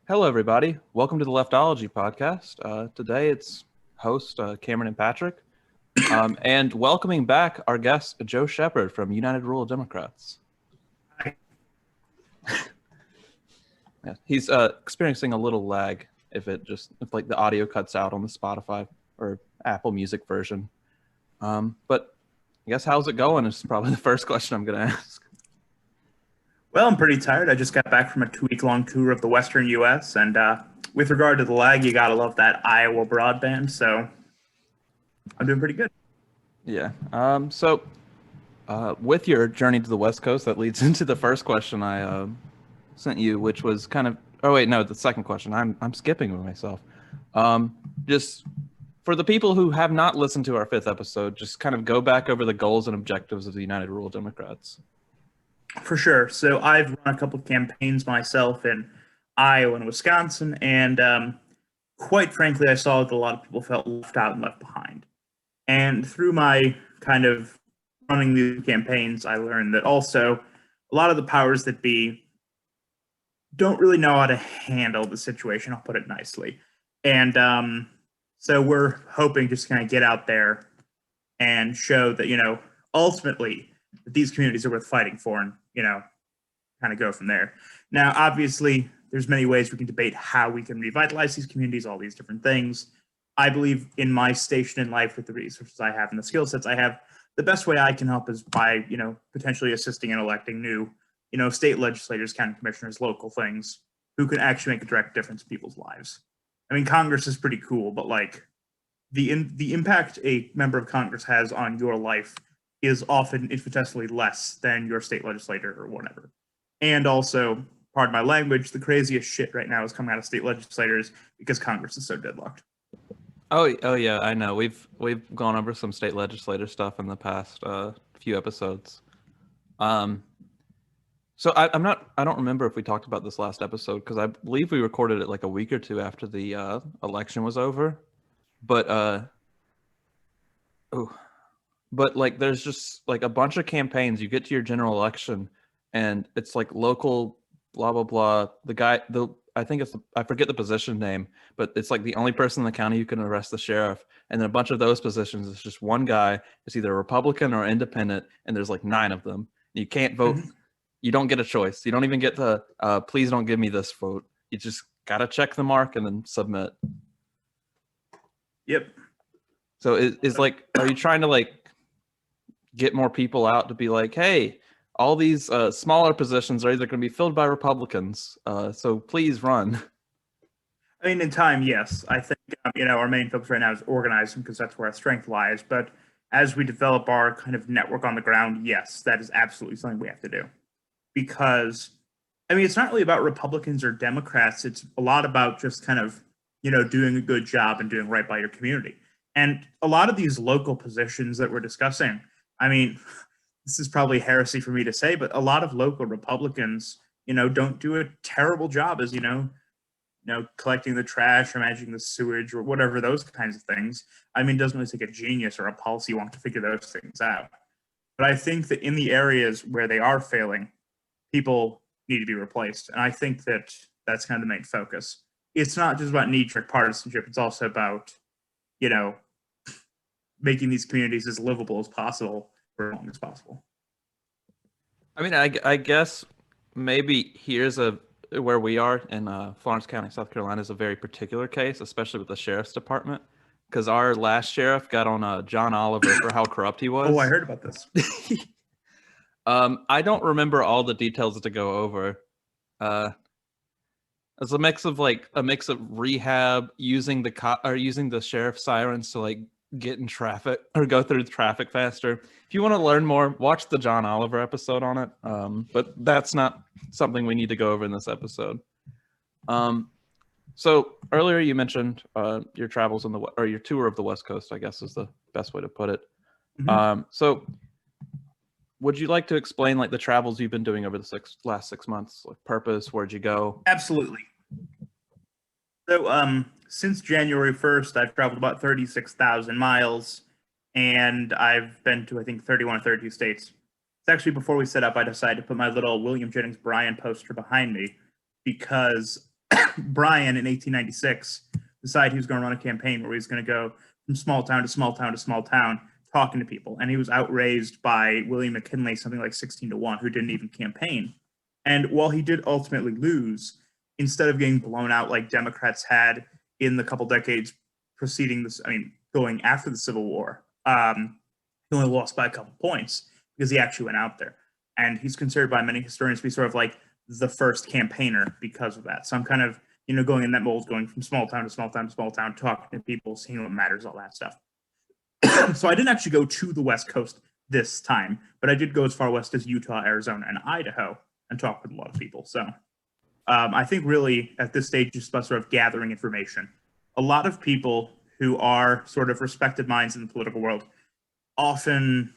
Hello, everybody. Welcome to the Leftology podcast. Today it's host Cameron and Patrick, and welcoming back our guest Joe Shepard from United Rural Democrats. Hi. Yeah, he's experiencing a little lag if like the audio cuts out on the Spotify or Apple Music version. But I guess how's it going is probably the first question I'm going to ask. Well, I'm pretty tired. I just got back from a 2-week-long tour of the Western U.S., and with regard to the lag, you gotta love that Iowa broadband, so I'm doing pretty good. Yeah. With your journey to the West Coast, that leads into the first question I sent you, which was kind of. Oh wait, no, the second question. I'm skipping with myself. Just for the people who have not listened to our fifth episode, just kind of go back over the goals and objectives of the United Rural Democrats. For sure. So I've run a couple of campaigns myself in Iowa and Wisconsin, and quite frankly, I saw that a lot of people felt left out and left behind. And through my kind of running these campaigns, I learned that also a lot of the powers that be don't really know how to handle the situation. I'll put it nicely. And so we're hoping just kind of get out there and show that, ultimately that these communities are worth fighting for, and, kind of go from there. Now, obviously, there's many ways we can debate how we can revitalize these communities, all these different things. I believe in my station in life with the resources I have and the skill sets I have, the best way I can help is by, potentially assisting in electing new, state legislators, county commissioners, local things who can actually make a direct difference in people's lives. I mean, Congress is pretty cool, but like the impact a member of Congress has on your life is often infinitesimally less than your state legislator or whatever. And also, pardon my language, the craziest shit right now is coming out of state legislators because Congress is so deadlocked. Oh yeah, I know. We've gone over some state legislator stuff in the past few episodes. So I don't remember if we talked about this last episode because I believe we recorded it like a week or two after the election was over. But like there's just like a bunch of campaigns. You get to your general election, and it's like local blah blah blah. I think I forget the position name, but it's like the only person in the county who can arrest the sheriff. And then a bunch of those positions, it's just one guy. It's either Republican or independent, and there's like 9 of them. You can't vote. Mm-hmm. You don't get a choice. You don't even get to please don't give me this vote. You just gotta check the mark and then submit. Yep. So is like, are you trying to like get more people out to be like, hey, all these smaller positions are either going to be filled by Republicans, so please run. I mean, in time, yes. I think, our main focus right now is organizing because that's where our strength lies. But as we develop our kind of network on the ground, yes, that is absolutely something we have to do. Because, I mean, it's not really about Republicans or Democrats. It's a lot about just kind of, doing a good job and doing right by your community. And a lot of these local positions that we're discussing, I mean, this is probably heresy for me to say, but a lot of local Republicans, don't do a terrible job as, collecting the trash or managing the sewage or whatever, those kinds of things. I mean, it doesn't really take a genius or a policy wonk to figure those things out. But I think that in the areas where they are failing, people need to be replaced. And I think that that's kind of the main focus. It's not just about knee-jerk partisanship. It's also about, making these communities as livable as possible for as long as possible. I mean, I guess maybe here's where we are in Florence County, South Carolina, is a very particular case, especially with the sheriff's department, because our last sheriff got on John Oliver for how corrupt he was. Oh, I heard about this. I don't remember all the details to go over. It's a mix of rehab, using the sheriff's sirens to like get in traffic or go through traffic faster. If you want to learn more, watch the John Oliver episode on it. But that's not something we need to go over in this episode. So earlier you mentioned your travels or your tour of the West Coast, I guess is the best way to put it. Mm-hmm. So would you like to explain like the travels you've been doing over the last 6 months, like purpose, where'd you go? Absolutely. So, since January 1st, I've traveled about 36,000 miles, and I've been to, I think, 31 or 32 states. It's actually before we set up, I decided to put my little William Jennings Bryan poster behind me because Bryan in 1896 decided he was going to run a campaign where he was going to go from small town to small town to small town talking to people. And he was outraised by William McKinley, something like 16-1, who didn't even campaign. And while he did ultimately lose, instead of getting blown out like Democrats had in the couple decades preceding this, going after the Civil War, he only lost by a couple points because he actually went out there. And he's considered by many historians to be sort of like the first campaigner because of that. So I'm kind of, going in that mold, going from small town to small town to small town, talking to people, seeing what matters, all that stuff. So I didn't actually go to the West Coast this time, but I did go as far west as Utah, Arizona, and Idaho and talk with a lot of people. So I think really at this stage, just about sort of gathering information. A lot of people who are sort of respected minds in the political world often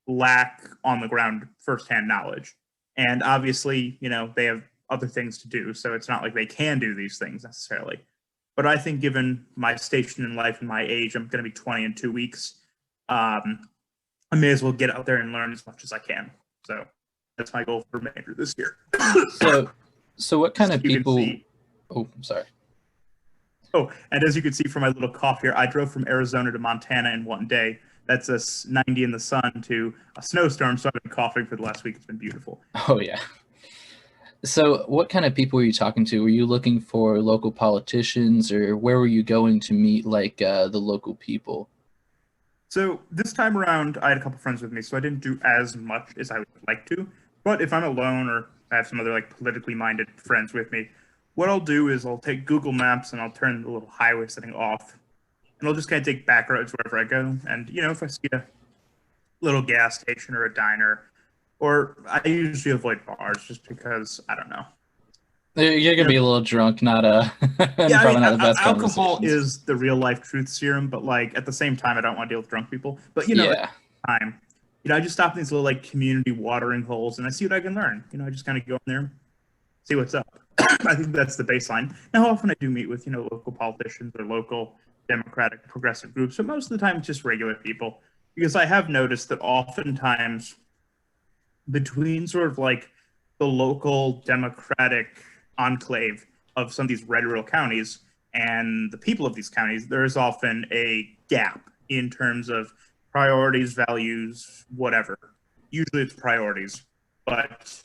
lack on the ground firsthand knowledge. And obviously, they have other things to do. So it's not like they can do these things necessarily. But I think given my station in life and my age, I'm going to be 20 in 2 weeks. I may as well get out there and learn as much as I can. So that's my goal for major this year. So what kind of people? Oh, I'm sorry. Oh, and as you can see from my little cough here, I drove from Arizona to Montana in one day. That's a 90 in the sun to a snowstorm. So I've been coughing for the last week. It's been beautiful. Oh, yeah. So what kind of people were you talking to? Were you looking for local politicians, or where were you going to meet the local people? So this time around, I had a couple friends with me, so I didn't do as much as I would like to. But if I'm alone or I have some other politically minded friends with me, what I'll do is I'll take Google Maps and I'll turn the little highway setting off. And I'll just kind of take back roads wherever I go. And, if I see a little gas station or a diner, or I usually avoid bars just because, I don't know. You're going to be a little drunk, not probably not the best alcohol is the real life truth serum, but at the same time, I don't want to deal with drunk people. But, time, I just stop in these little community watering holes and I see what I can learn. I just kind of go in there, see what's up. I think that's the baseline. Now, often I do meet with, local politicians or local Democratic progressive groups, but most of the time it's just regular people. Because I have noticed that oftentimes between sort of the local Democratic enclave of some of these red rural counties and the people of these counties, there is often a gap in terms of priorities, values, whatever. Usually it's priorities, but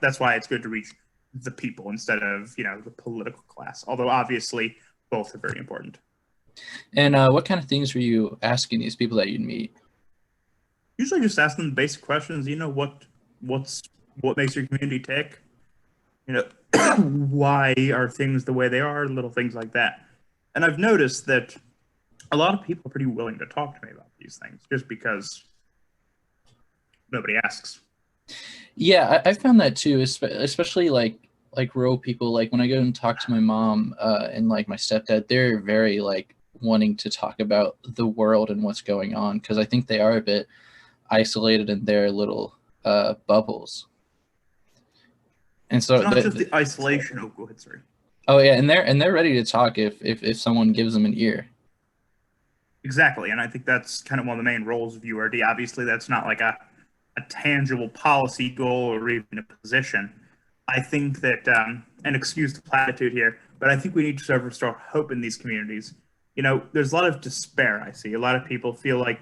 that's why it's good to reach the people instead of the political class, although obviously both are very important. And what kind of things were you asking these people that you'd meet? Usually just ask them the basic questions. What makes your community tick? Why are things the way they are? Little things like that. And I've noticed that a lot of people are pretty willing to talk to me about these things just because nobody asks. Yeah, I found that too, especially like rural people. Like when I go and talk to my mom and my stepdad, they're very wanting to talk about the world and what's going on, because I think they are a bit isolated in their little bubbles. And so it's not just the isolation. Oh, go ahead, sorry. Oh yeah, and they're ready to talk if someone gives them an ear. Exactly, and I think that's kind of one of the main roles of URD. Obviously, that's not a tangible policy goal or even a position. I think that, and excuse the platitude here, but I think we need to sort of restore hope in these communities. There's a lot of despair, I see. A lot of people feel like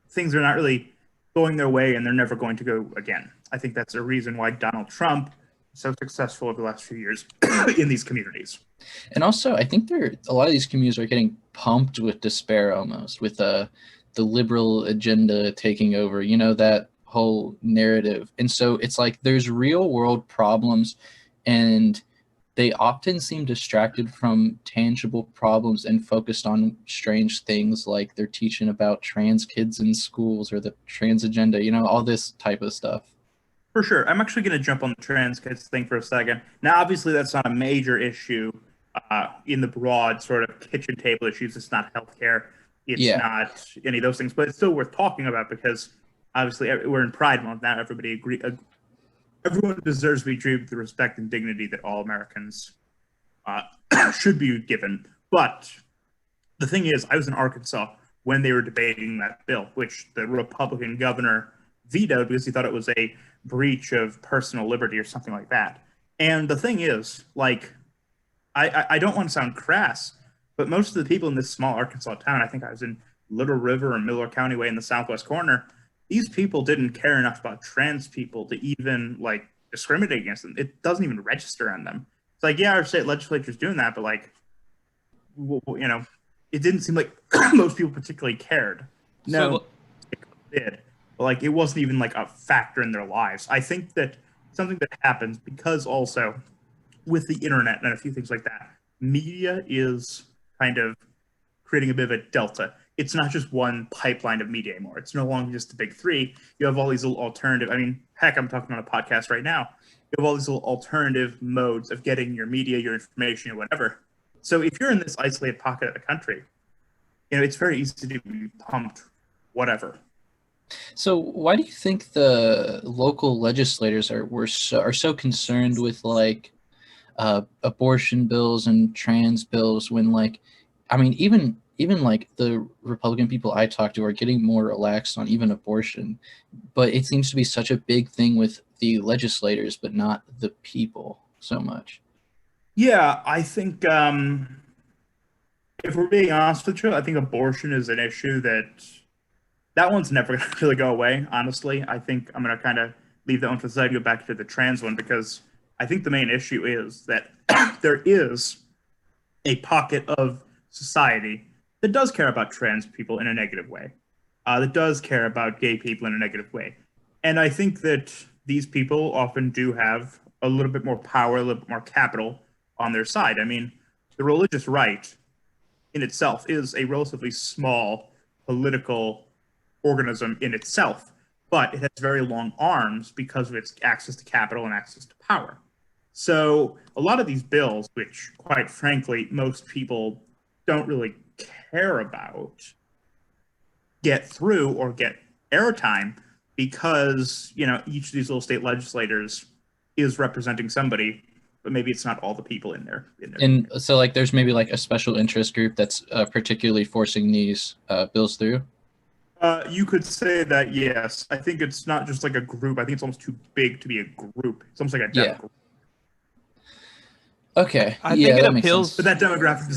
things are not really going their way and they're never going to go again. I think that's a reason why Donald Trump is so successful over the last few years in these communities. And also, I think a lot of these communities are getting pumped with despair almost, with the liberal agenda taking over, that whole narrative. And so it's there's real world problems, and they often seem distracted from tangible problems and focused on strange things, like they're teaching about trans kids in schools or the trans agenda, all this type of stuff. For sure. I'm actually going to jump on the trans kids thing for a second. Now, obviously, that's not a major issue in the broad sort of kitchen table issues. It's not healthcare. It's not any of those things, but it's still worth talking about because obviously we're in Pride Month now. Everyone deserves to be treated with the respect and dignity that all Americans should be given. But the thing is, I was in Arkansas when they were debating that bill, which the Republican governor vetoed because he thought it was a breach of personal liberty or something like that. And the thing is, I don't want to sound crass, but most of the people in this small Arkansas town, I think I was in Little River or Miller County way in the southwest corner, these people didn't care enough about trans people to even like discriminate against them. It doesn't even register on them. It's like, yeah, our state legislature's doing that, but like, you know, it didn't seem like most people particularly cared. No, it did, but like it wasn't even like a factor in their lives. I think that something that happens because also with the internet and a few things like that, media is kind of creating a bit of a delta. It's not just one pipeline of media anymore. It's no longer just the big three. You have all these little alternative. I mean, heck, I'm talking on a podcast right now. You have all these little alternative modes of getting your media, your information, or whatever. So if you're in this isolated pocket of the country, you know, it's very easy to be pumped, whatever. So why do you think the local legislators are so concerned with like abortion bills and trans bills when like, I mean, even like the Republican people I talk to are getting more relaxed on even abortion, but it seems to be such a big thing with the legislators, but not the people so much. Yeah, I think if we're being honest with you, I think abortion is an issue that one's never going to really go away. Honestly, I think I'm going to kind of leave that one to the side and go back to the trans one because I think the main issue is that there is a pocket of society that does care about trans people in a negative way, that does care about gay people in a negative way. And I think that these people often do have a little bit more power, a little bit more capital on their side. I mean, the religious right in itself is a relatively small political organism in itself, but it has very long arms because of its access to capital and access to power. So a lot of these bills, which quite frankly, most people don't really care about, get through or get airtime because, you know, each of these little state legislators is representing somebody, but maybe it's not all the people in there. And so like there's maybe like a special interest group that's particularly forcing these bills through. You could say that, yes. I think it's not just like a group. I think it's almost too big to be a group. It's almost like a demographic. Okay. I think it appeals, but that demographic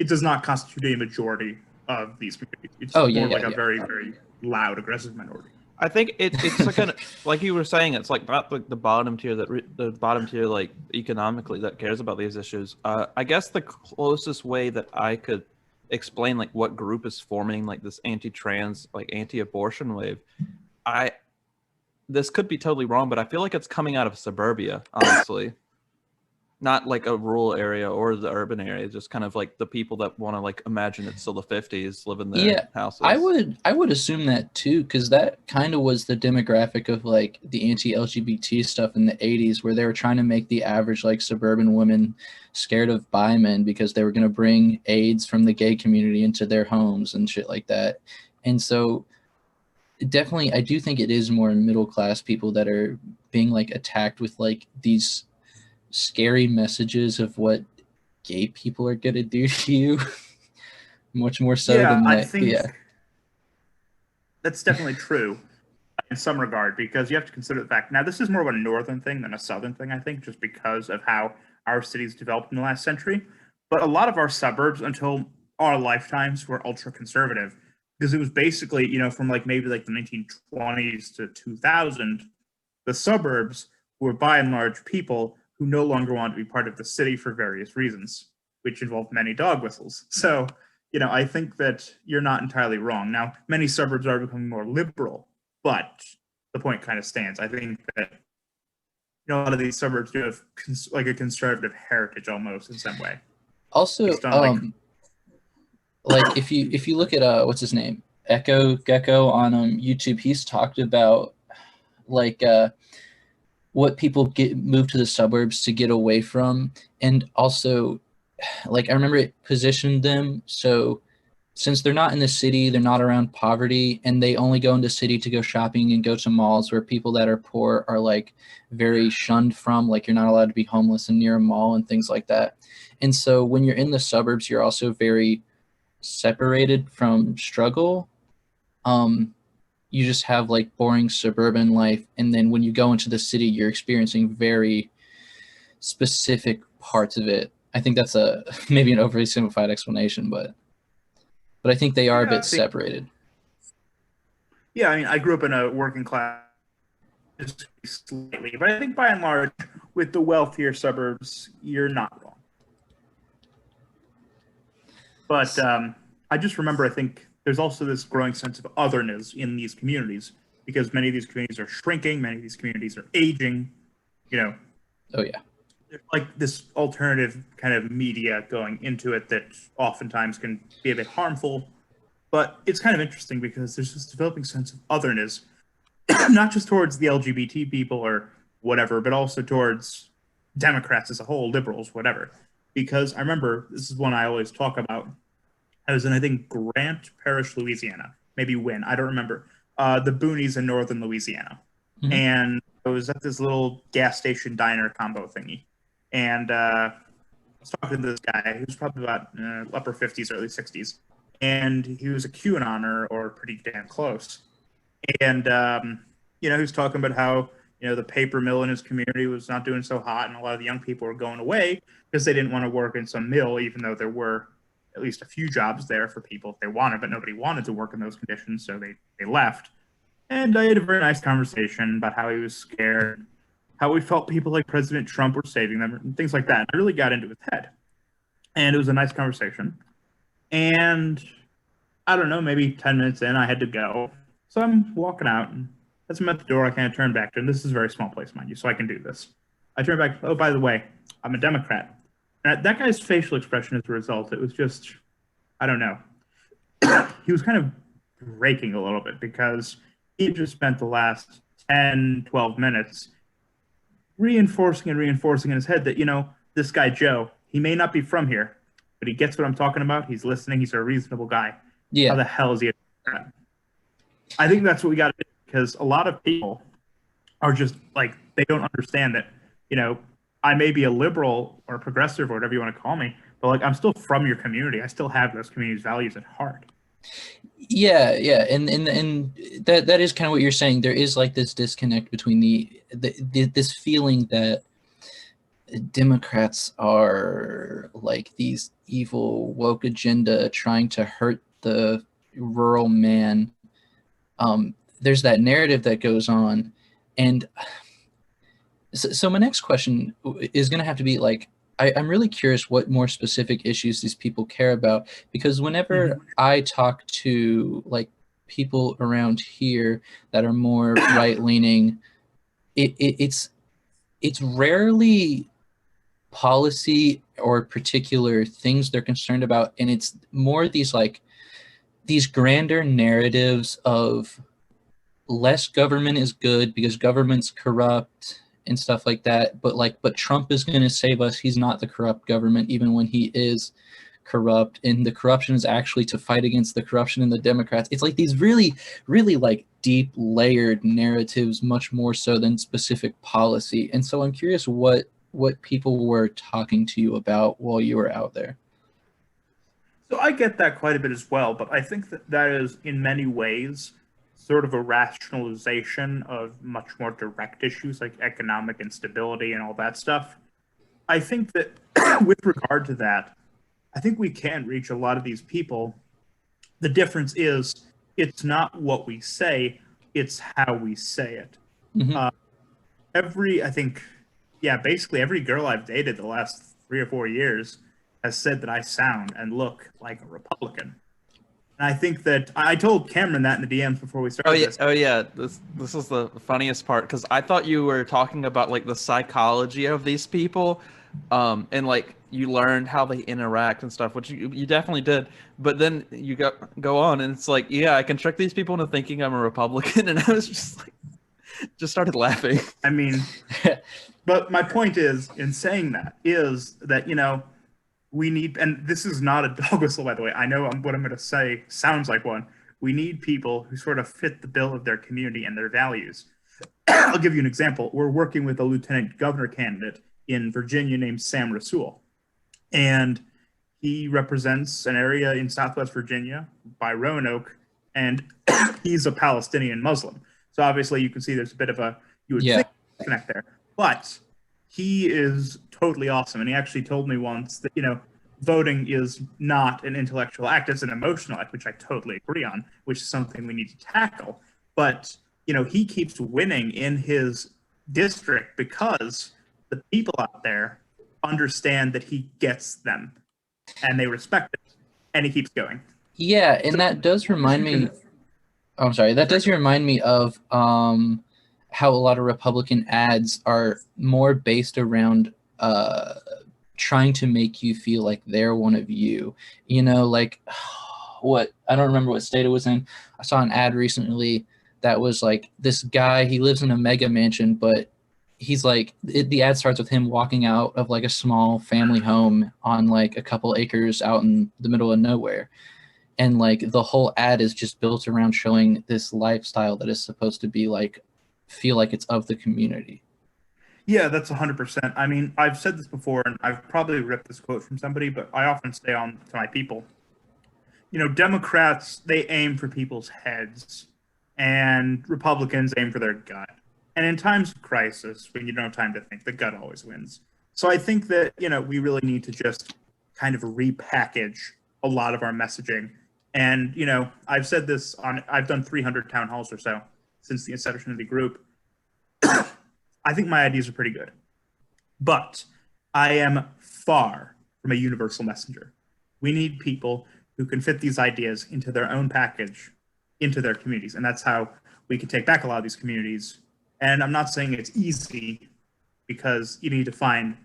does not constitute a majority of these communities. It's more like a very, very loud, aggressive minority. I think it's like like you were saying, it's like not like the bottom tier like economically that cares about these issues. I guess the closest way that I could explain like what group is forming like this anti-trans, like anti-abortion wave, this could be totally wrong, but I feel like it's coming out of suburbia, honestly. Not like a rural area or the urban area, just kind of like the people that want to like imagine it's still the 50s, live in their houses. I would assume that too, because that kind of was the demographic of like the anti-LGBT stuff in the 80s, where they were trying to make the average like suburban woman scared of bi men because they were going to bring AIDS from the gay community into their homes and shit like that. And so definitely, I do think it is more middle class people that are being like attacked with like these scary messages of what gay people are gonna do to you. Much more so than that. I think that's definitely true in some regard, because you have to consider the fact, now this is more of a northern thing than a southern thing, I think, just because of how our cities developed in the last century. But a lot of our suburbs until our lifetimes were ultra conservative, because it was basically, you know, from like maybe like the 1920s to 2000, the suburbs were by and large people who no longer wanted to be part of the city for various reasons, which involved many dog whistles. So, you know, I think that you're not entirely wrong. Now, many suburbs are becoming more liberal, but the point kind of stands. I think that, you know, a lot of these suburbs do have like a conservative heritage almost in some way. Also, like if you look at what's his name, Echo Gecko on YouTube, he's talked about like what people get moved to the suburbs to get away from. And also, like, I remember it positioned them so since they're not in the city, they're not around poverty, and they only go into city to go shopping and go to malls where people that are poor are like very shunned from, like you're not allowed to be homeless and near a mall and things like that. And so when you're in the suburbs, you're also very separated from struggle. You just have like boring suburban life, and then when you go into the city, you're experiencing very specific parts of it. I think that's maybe an overly simplified explanation, but I think they are a bit separated. Yeah, I mean, I grew up in a working class, just slightly, but I think by and large, with the wealthier suburbs, you're not wrong. But I just remember, I think there's also this growing sense of otherness in these communities because many of these communities are shrinking, many of these communities are aging, you know. Oh, yeah. There's like this alternative kind of media going into it that oftentimes can be a bit harmful. But it's kind of interesting because there's this developing sense of otherness, not just towards the LGBT people or whatever, but also towards Democrats as a whole, liberals, whatever. Because I remember, this is one I always talk about. I was in, I think, Grant Parish, Louisiana, maybe Wynn, I don't remember. The boonies in northern Louisiana. Mm-hmm. And I was at this little gas station diner combo thingy. And I was talking to this guy who was probably about upper 50s, early 60s. And he was a QAnoner or pretty damn close. And, he was talking about how, the paper mill in his community was not doing so hot and a lot of the young people were going away because they didn't want to work in some mill, even though there were at least a few jobs there for people if they wanted, but nobody wanted to work in those conditions, so they left. And I had a very nice conversation about how he was scared, how we felt people like President Trump were saving them, and things like that. And I really got into his head. And it was a nice conversation. And I don't know, maybe 10 minutes in, I had to go. So I'm walking out, and as I'm at the door, I kind of turn back to him. This is a very small place, mind you, so I can do this. I turn back, oh, by the way, I'm a Democrat. And that guy's facial expression as a result, it was just, I don't know. He was kind of breaking a little bit because he just spent the last 10, 12 minutes reinforcing in his head that, this guy, Joe, he may not be from here, but he gets what I'm talking about. He's listening. He's a reasonable guy. Yeah. How the hell is he a Democrat? I think that's what we got to do because a lot of people are just like, they don't understand that, I may be a liberal or a progressive or whatever you want to call me, but like I'm still from your community. I still have those community's values at heart. Yeah, and that is kind of what you're saying. There is like this disconnect between this feeling that Democrats are like these evil woke agenda trying to hurt the rural man. There's that narrative that goes on, and so my next question is going to have to be like, I'm really curious what more specific issues these people care about, because whenever I talk to like people around here that are more right-leaning, it's rarely policy or particular things they're concerned about, and it's more these grander narratives of less government is good because government's corrupt and stuff like that, but Trump is going to save us. He's not the corrupt government, even when he is corrupt, and the corruption is actually to fight against the corruption in the Democrats. It's like these really, really like deep layered narratives, much more so than specific policy. And so I'm curious what people were talking to you about while you were out there. So I get that quite a bit as well, but I think that is in many ways sort of a rationalization of much more direct issues like economic instability and all that stuff. I think that with regard to that, I think we can reach a lot of these people. The difference is it's not what we say, it's how we say it. Mm-hmm. Basically every girl I've dated the last 3 or 4 years has said that I sound and look like a Republican. And I think that I told Cameron that in the DMs before we started. This is the funniest part because I thought you were talking about like the psychology of these people, and like you learned how they interact and stuff, which you definitely did. But then you go on, and it's like, yeah, I can trick these people into thinking I'm a Republican, and I was just like, just started laughing. I mean, but my point is in saying that is that we need, and this is not a dog whistle, by the way. I know what I'm going to say sounds like one. We need people who sort of fit the bill of their community and their values. I'll give you an example. We're working with a lieutenant governor candidate in Virginia named Sam Rasool. And he represents an area in Southwest Virginia by Roanoke, and he's a Palestinian Muslim. So obviously you can see there's a bit of a, you would think, connect there. But he is totally awesome. And he actually told me once that, voting is not an intellectual act, it's an emotional act, which I totally agree on, which is something we need to tackle. But, he keeps winning in his district because the people out there understand that he gets them and they respect it, and he keeps going. Yeah, and that does remind me. Oh, I'm sorry. That does remind me of how a lot of Republican ads are more based around trying to make you feel like they're one of you. Like what, I don't remember what state it was in. I saw an ad recently that was like this guy. He lives in a mega mansion, but he's like the ad starts with him walking out of like a small family home on like a couple acres out in the middle of nowhere. And like the whole ad is just built around showing this lifestyle that is supposed to be like, feel like it's of the community. Yeah, that's 100%. I mean, I've said this before, and I've probably ripped this quote from somebody, but I often say on to my people, Democrats, they aim for people's heads, and Republicans aim for their gut. And in times of crisis, when you don't have time to think, the gut always wins. So I think that, we really need to just kind of repackage a lot of our messaging. And, I've said this I've done 300 town halls or so since the inception of the group. I think my ideas are pretty good. But I am far from a universal messenger. We need people who can fit these ideas into their own package, into their communities. And that's how we can take back a lot of these communities. And I'm not saying it's easy, because you need to find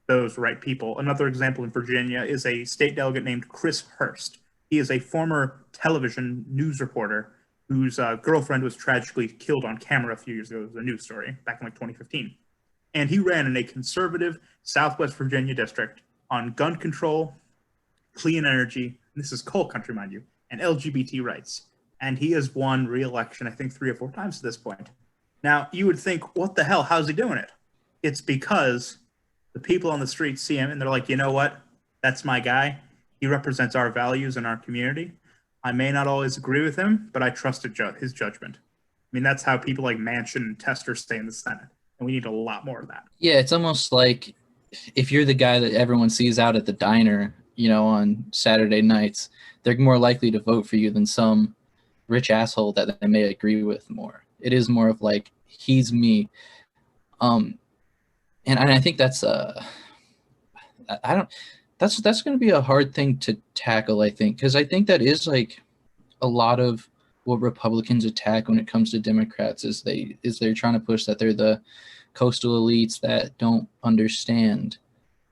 those right people. Another example in Virginia is a state delegate named Chris Hurst. He is a former television news reporter whose girlfriend was tragically killed on camera a few years ago. It was a news story back in like 2015. And he ran in a conservative Southwest Virginia district on gun control, clean energy, and this is coal country, mind you, and LGBT rights. And he has won re-election, I think 3 or 4 times at this point. Now, you would think, what the hell? How's he doing it? It's because the people on the street see him and they're like, you know what? That's my guy. He represents our values in our community. I may not always agree with him, but I trust his judgment. I mean, that's how people like Manchin and Tester stay in the Senate. And we need a lot more of that. Yeah, it's almost like if you're the guy that everyone sees out at the diner, on Saturday nights, they're more likely to vote for you than some rich asshole that they may agree with more. It is more of like, he's me. And I think that's that's going to be a hard thing to tackle, I think, because I think that is like a lot of what Republicans attack when it comes to Democrats is they're trying to push that they're the coastal elites that don't understand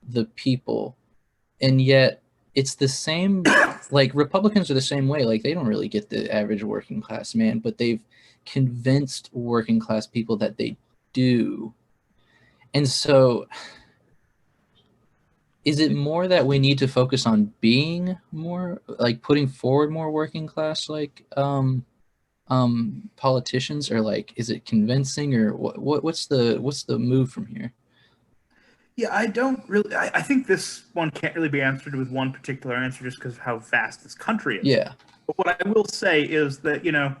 the people. And yet it's the same, like Republicans are the same way. Like they don't really get the average working class man, but they've convinced working class people that they do. And so is it more that we need to focus on being more, like putting forward more working class, like politicians, or like, is it convincing, or what's the move from here? Yeah, I don't really. I think this one can't really be answered with one particular answer just because of how vast this country is. Yeah. But what I will say is that,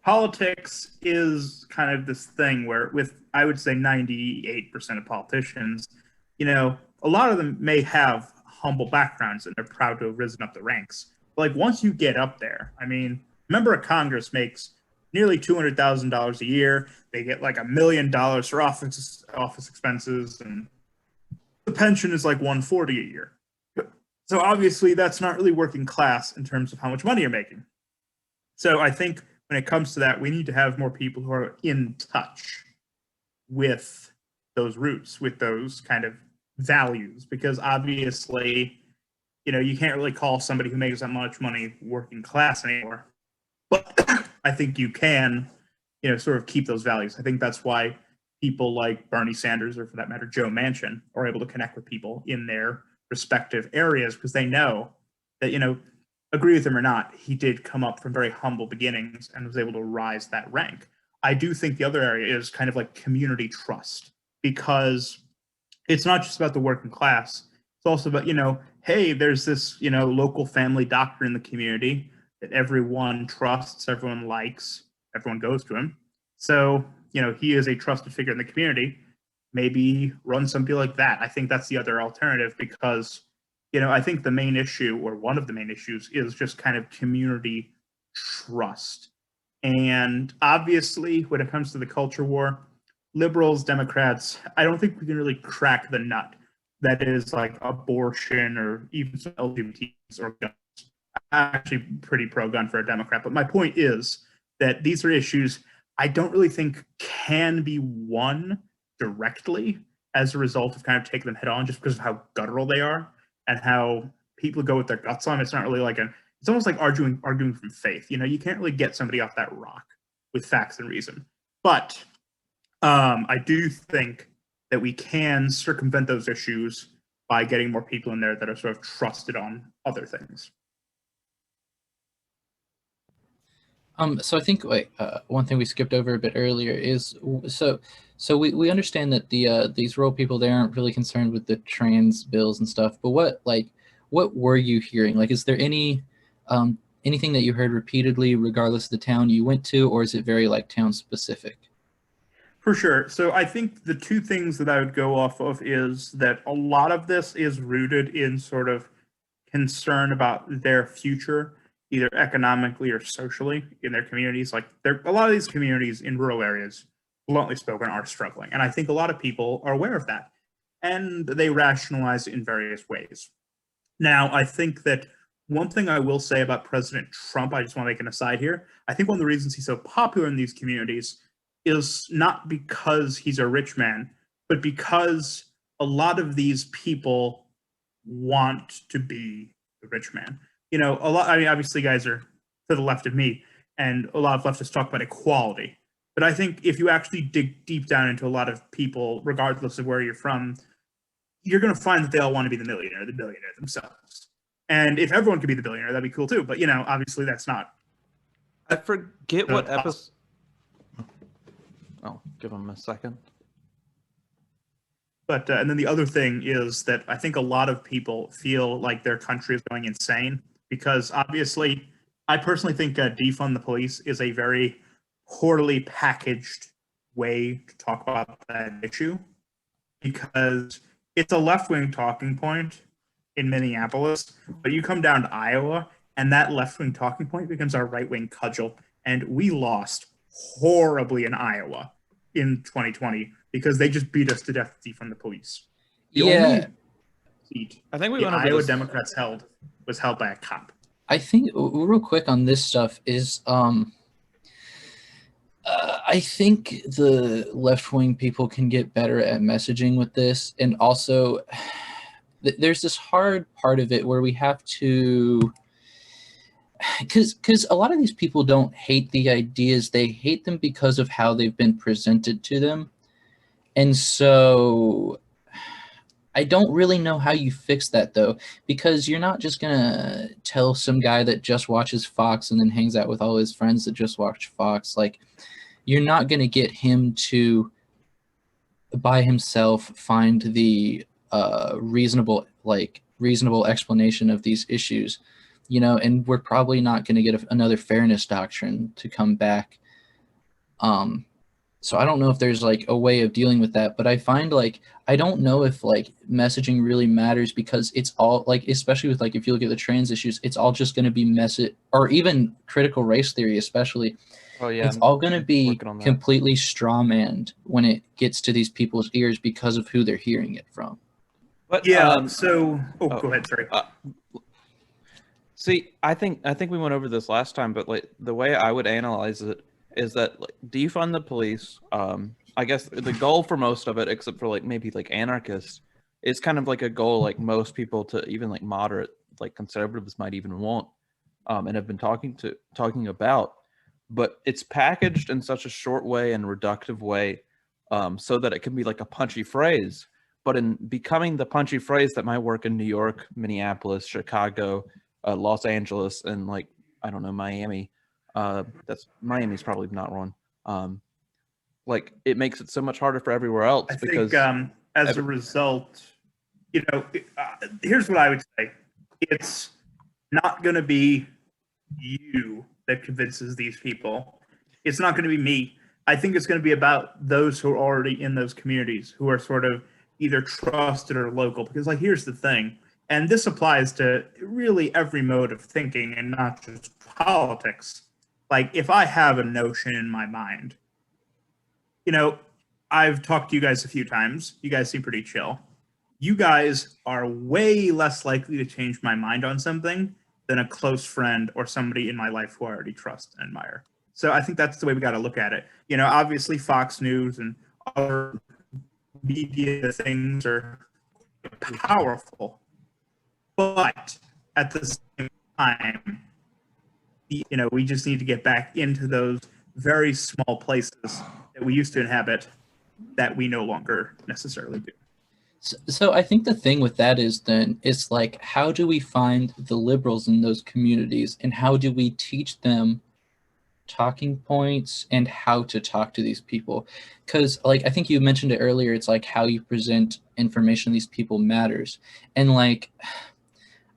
politics is kind of this thing where, with, I would say 98% of politicians, a lot of them may have humble backgrounds and they're proud to have risen up the ranks. But like once you get up there, I mean, a member of Congress makes nearly $200,000 a year. They get like $1 million for office expenses, and the pension is like $140 a year. So obviously that's not really working class in terms of how much money you're making. So I think when it comes to that, we need to have more people who are in touch with those roots, with those kind of values, because obviously, you can't really call somebody who makes that much money working class anymore. But I think you can, sort of keep those values. I think that's why people like Bernie Sanders, or for that matter, Joe Manchin, are able to connect with people in their respective areas, because they know that, agree with him or not, he did come up from very humble beginnings and was able to rise that rank. I do think the other area is kind of like community trust, because it's not just about the working class. It's also about, hey, there's this, local family doctor in the community that everyone trusts, everyone likes, everyone goes to him. So, he is a trusted figure in the community. maybe run something like that. I think that's the other alternative because, I think the main issue, or one of the main issues, is just kind of community trust. And obviously, when it comes to the culture war, liberals, Democrats, I don't think we can really crack the nut that is like abortion or even some LGBTs or guns. I'm actually pretty pro-gun for a Democrat, but my point is that these are issues I don't really think can be won directly as a result of kind of taking them head on, just because of how guttural they are and how people go with their guts on. It's not really like it's almost like arguing from faith. You can't really get somebody off that rock with facts and reason. But I do think that we can circumvent those issues by getting more people in there that are sort of trusted on other things. So I think one thing we skipped over a bit earlier is so we understand that these rural people, they aren't really concerned with the trans bills and stuff. But what were you hearing? Like, is there anything that you heard repeatedly, regardless of the town you went to, or is it very like town specific? For sure. So I think the two things that I would go off of is that a lot of this is rooted in sort of concern about their future, either economically or socially in their communities. Like a lot of these communities in rural areas, bluntly spoken, are struggling. And I think a lot of people are aware of that. And they rationalize it in various ways. Now, I think that one thing I will say about President Trump, I just want to make an aside here. I think one of the reasons he's so popular in these communities is not because he's a rich man, but because a lot of these people want to be the rich man. Obviously guys are to the left of me, and a lot of leftists talk about equality. But I think if you actually dig deep down into a lot of people, regardless of where you're from, you're going to find that they all want to be the billionaire themselves. And if everyone could be the billionaire, that'd be cool too. But, obviously that's not. I forget what episode. Oh, give him a second. But and then the other thing is that I think a lot of people feel like their country is going insane because obviously, I personally think defund the police is a very poorly packaged way to talk about that issue because it's a left-wing talking point in Minneapolis, but you come down to Iowa and that left-wing talking point becomes our right-wing cudgel, and we lost horribly in Iowa in 2020 because they just beat us to death from the police. The only seat I think the Iowa Democrats held was held by a cop. I think real quick on this stuff is I think the left-wing people can get better at messaging with this, and also there's this hard part of it where we have to, because a lot of these people don't hate the ideas, they hate them because of how they've been presented to them. And so I don't really know how you fix that, though, because you're not just going to tell some guy that just watches Fox and then hangs out with all his friends that just watch Fox. Like, you're not going to get him to, by himself, find the reasonable explanation of these issues, and we're probably not going to get another fairness doctrine to come back. So I don't know if there's like a way of dealing with that, but I find I don't know if messaging really matters because it's all especially with if you look at the trans issues, it's all just going to be message, or even critical race theory, especially. Oh yeah, it's all going to be completely strawmanned when it gets to these people's ears because of who they're hearing it from. But yeah, go ahead. Sorry. See, I think we went over this last time, but the way I would analyze it is that defund the police. I guess the goal for most of it, except for maybe anarchists, is kind of a goal most people, to even moderate conservatives, might even want, and have been talking about. But it's packaged in such a short way and reductive way, so that it can be a punchy phrase. But in becoming the punchy phrase that might work in New York, Minneapolis, Chicago, Los Angeles, and I don't know, Miami. Miami's probably not one. It makes it so much harder for everywhere else. I think as a result, here's what I would say: it's not going to be you that convinces these people. It's not going to be me. I think it's going to be about those who are already in those communities, who are sort of either trusted or local. Because, like, here's the thing, and this applies to really every mode of thinking and not just politics. Like, if I have a notion in my mind, you know, I've talked to you guys a few times. You guys seem pretty chill. You guys are way less likely to change my mind on something than a close friend or somebody in my life who I already trust and admire. So I think that's the way we got to look at it. You know, obviously Fox News and other media things are powerful, but at the same time, you know, we just need to get back into those very small places that we used to inhabit that we no longer necessarily do. So I think the thing with that is then it's like, how do we find the liberals in those communities, and how do we teach them talking points and how to talk to these people? Because, like, I think you mentioned it earlier, it's like how you present information to these people matters. And like,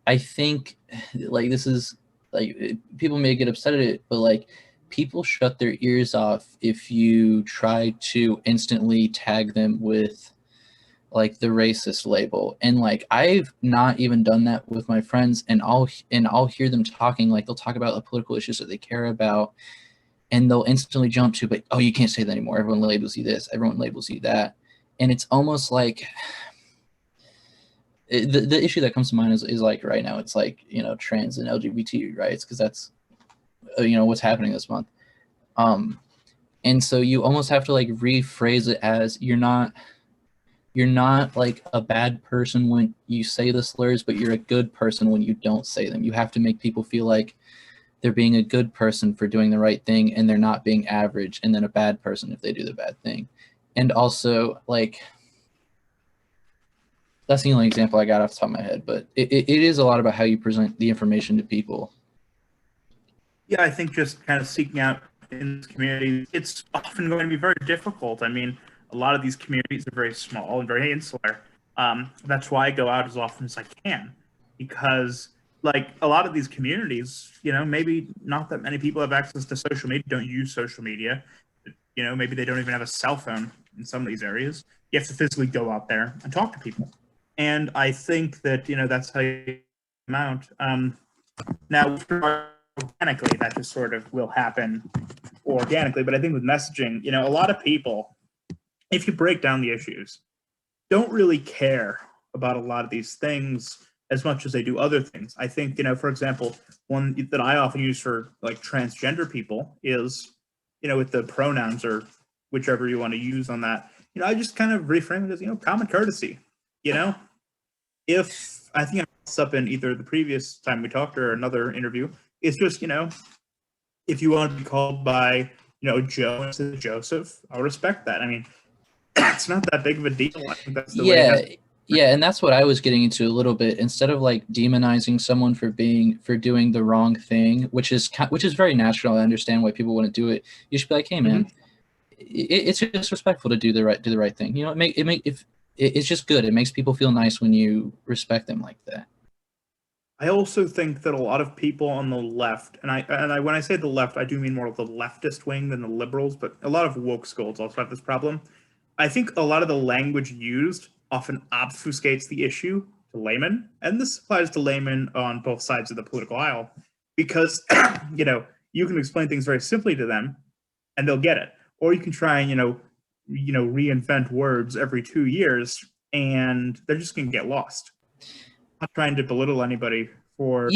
I think like this is like, people may get upset at it, but like, people shut their ears off if you try to instantly tag them with like the racist label. And like, I've not even done that with my friends, and I'll hear them talking, like they'll talk about the political issues that they care about, and they'll instantly jump to, but oh, you can't say that anymore, everyone labels you this, everyone labels you that. And it's almost like the issue that comes to mind is like right now, it's like, you know, trans and LGBT rights, because that's you know, what's happening this month. And so you almost have to like rephrase it as, you're not like a bad person when you say the slurs, but you're a good person when you don't say them. You have to make people feel like they're being a good person for doing the right thing, and they're not being average and then a bad person if they do the bad thing. And also, like, that's the only example I got off the top of my head, but it is a lot about how you present the information to people. Yeah, I think just kind of seeking out in this community, it's often going to be very difficult. I mean, a lot of these communities are very small and very insular. That's why I go out as often as I can, because like a lot of these communities, you know, maybe not that many people have access to social media, don't use social media. You know, maybe they don't even have a cell phone in some of these areas. You have to physically go out there and talk to people. And I think that, you know, that's how you amount. Now, organically, that just sort of will happen organically. But I think with messaging, you know, a lot of people, if you break down the issues, don't really care about a lot of these things as much as they do other things. I think, you know, for example, one that I often use for like transgender people is, you know, with the pronouns or whichever you want to use on that, you know, I just kind of reframe it as, you know, common courtesy. You know, if I think I brought this up in either the previous time we talked or another interview, it's just, you know, if you want to be called by, you know, Joe instead of Joseph, I'll respect that. I mean, it's not that big of a deal. I think that's the way. Yeah, and that's what I was getting into a little bit. Instead of like demonizing someone for doing the wrong thing, which is very natural. I understand why people want to do it. You should be like, hey man, it's just respectful to do the right thing. You know, it's just good. It makes people feel nice when you respect them like that. I also think that a lot of people on the left, and I when I say the left, I do mean more of the leftist wing than the liberals, but a lot of woke schools also have this problem. I think a lot of the language used often obfuscates the issue to laymen, and this applies to laymen on both sides of the political aisle, because you know, you can explain things very simply to them, and they'll get it, or you can try and you know reinvent words every 2 years, and they're just going to get lost. I'm not trying to belittle anybody for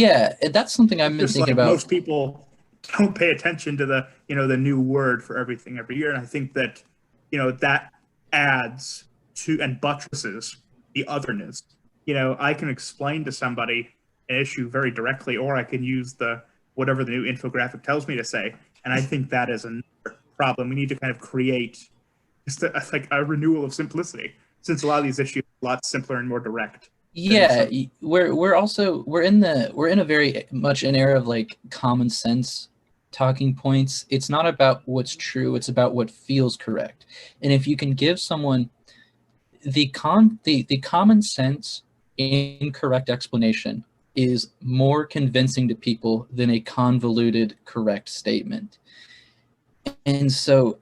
that's something I've been thinking about. Most people don't pay attention to the the new word for everything every year, and I think that that adds to and buttresses the otherness. I can explain to somebody an issue very directly, or I can use whatever the new infographic tells me to say, and I think that is another problem. We need to kind of create just a renewal of simplicity, since a lot of these issues are a lot simpler and more direct. Yeah, we're in a very much an era of like common sense talking points. It's not about what's true, it's about what feels correct. And if you can give someone the common sense incorrect explanation is more convincing to people than a convoluted correct statement. And so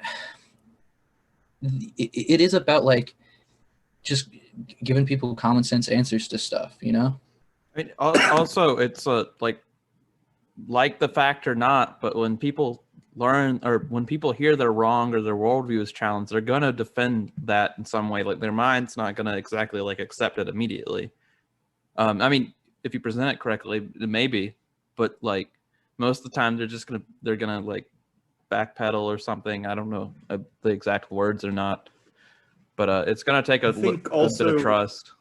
it is about like just giving people common sense answers to stuff, you know? I mean, also, it's like the fact or not, but when people learn or when people hear they're wrong or their worldview is challenged, they're going to defend that in some way. Like their mind's not going to exactly like accept it immediately. I mean, if you present it correctly, maybe, but like most of the time they're gonna like backpedal or something. I don't know the exact words or not, but it's gonna take a bit of trust.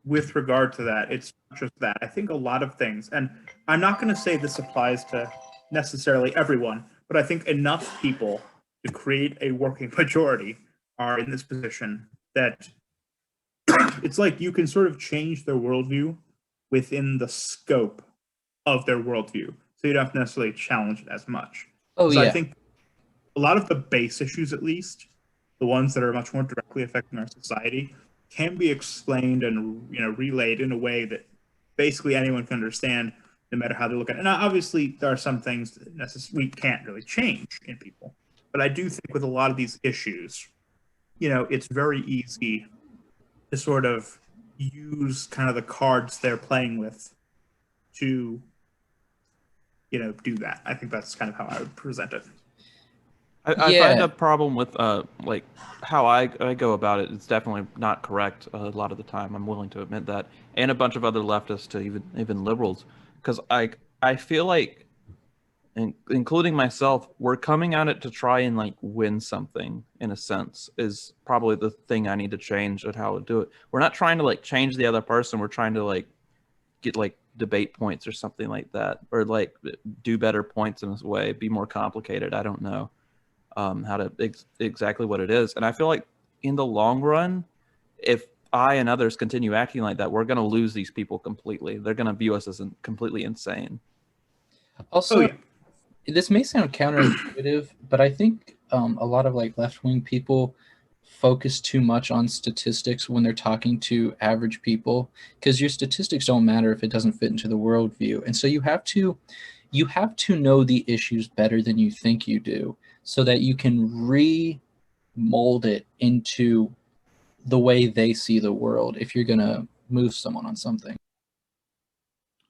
With regard to that, it's not just that. I think a lot of things, and I'm not going to say this applies to necessarily everyone, but I think enough people to create a working majority are in this position that it's like you can sort of change their worldview within the scope of their worldview. So you don't have to necessarily challenge it as much. Oh, so yeah. I think a lot of the base issues, at least, the ones that are much more directly affecting our society, can be explained and relayed in a way that basically anyone can understand, no matter how they look at it. Now, obviously, there are some things that we can't really change in people, but I do think with a lot of these issues, it's very easy to sort of use kind of the cards they're playing with to, do that. I think that's kind of how I would present it. I find a problem with like how I go about it. It's definitely not correct a lot of the time. I'm willing to admit that, and a bunch of other leftists to even liberals, because I feel like, including myself, we're coming at it to try and like win something in a sense is probably the thing I need to change at how to do it. We're not trying to like change the other person. We're trying to like get like debate points or something like that, or like do better points in this way, be more complicated. I don't know how to exactly what it is. And I feel like in the long run, if I and others continue acting like that, we're going to lose these people completely. They're going to view us as completely insane. Also, this may sound counterintuitive, but I think a lot of like left-wing people focus too much on statistics when they're talking to average people, because your statistics don't matter if it doesn't fit into the worldview. And so you have to know the issues better than you think you do, so that you can re-mold it into the way they see the world if you're going to move someone on something.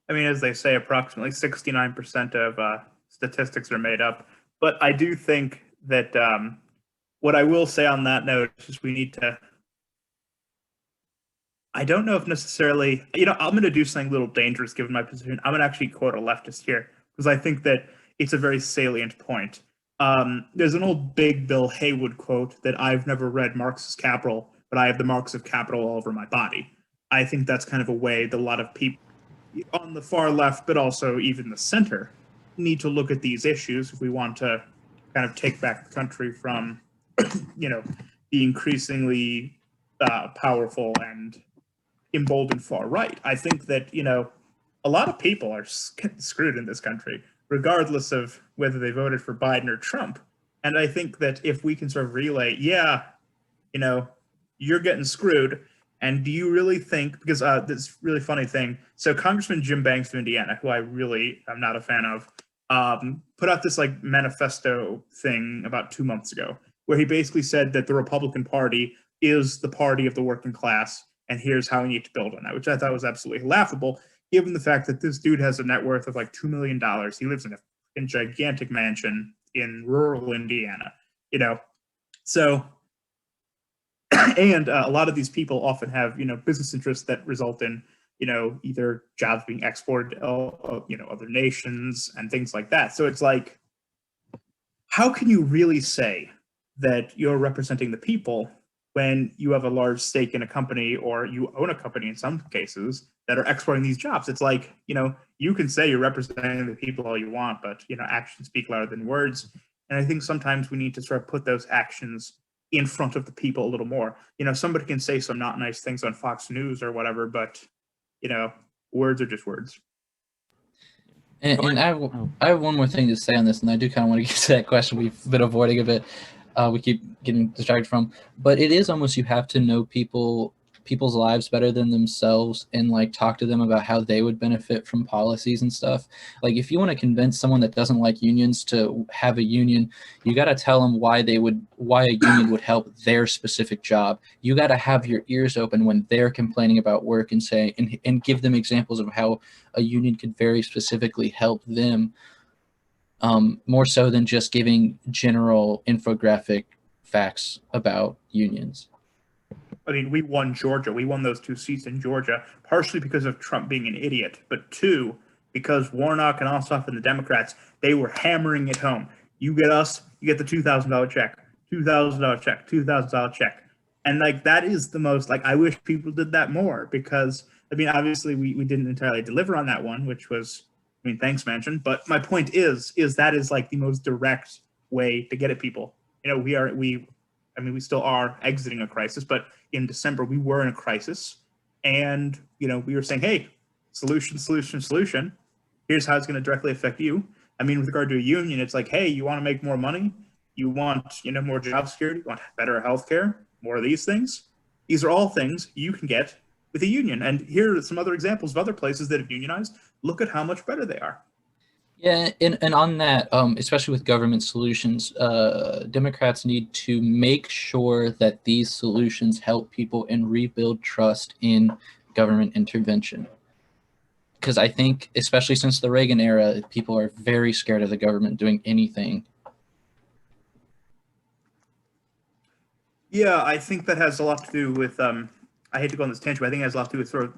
I mean, as they say, approximately 69% of statistics are made up. But I do think that what I will say on that note is we need to, I don't know if necessarily, I'm going to do something a little dangerous given my position. I'm going to actually quote a leftist here, because I think that it's a very salient point. There's an old Big Bill Haywood quote that I've never read Marx's Capital, but I have the marks of capital all over my body. I think that's kind of a way that a lot of people on the far left, but also even the center, need to look at these issues if we want to kind of take back the country from, the increasingly powerful and emboldened far right. I think that, a lot of people are screwed in this country, regardless of whether they voted for Biden or Trump. And I think that if we can sort of relay, you're getting screwed. And do you really think, because this really funny thing, so Congressman Jim Banks of Indiana, who I really am not a fan of, put out this like manifesto thing about 2 months ago, where he basically said that the Republican Party is the party of the working class, and here's how we need to build on that, which I thought was absolutely laughable, given the fact that this dude has a net worth of like $2 million. He lives in a gigantic mansion in rural Indiana, so, and a lot of these people often have, business interests that result in, either jobs being exported to, other nations and things like that. So it's like, how can you really say that you're representing the people when you have a large stake in a company, or you own a company in some cases, that are exporting these jobs? It's like, you can say you're representing the people all you want, but, actions speak louder than words. And I think sometimes we need to sort of put those actions in front of the people a little more. Somebody can say some not nice things on Fox News or whatever, but, words are just words. And I have one more thing to say on this, and I do kind of want to get to that question we've been avoiding a bit. We keep getting distracted from, but it is almost, you have to know people people's lives better than themselves and like talk to them about how they would benefit from policies and stuff. Like if you want to convince someone that doesn't like unions to have a union, you got to tell them why a union would help their specific job. You got to have your ears open when they're complaining about work and say and give them examples of how a union could very specifically help them, more so than just giving general infographic facts about unions. I mean, we won Georgia. We won those 2 seats in Georgia, partially because of Trump being an idiot, but 2, because Warnock and Ossoff and the Democrats, they were hammering it home. You get us, you get the $2,000 check, $2,000 check, $2,000 check. And like, that is the most, like, I wish people did that more, because, I mean, obviously we didn't entirely deliver on that one, which was, I mean, thanks, Manchin. But my point is that is like the most direct way to get at people. You know, we still are exiting a crisis, but in December we were in a crisis, and you know, we were saying, hey, solution. Here's how it's going to directly affect you. I mean, with regard to a union, it's like, hey, you want to make more money, you want, you know, more job security, you want better healthcare, more of these things. These are all things you can get with a union. And here are some other examples of other places that have unionized. Look at how much better they are. Yeah, and on that, especially with government solutions, Democrats need to make sure that these solutions help people and rebuild trust in government intervention. Because I think, especially since the Reagan era, people are very scared of the government doing anything. Yeah, I think that has a lot to do with, I hate to go on this tangent, but I think it has a lot to do with sort of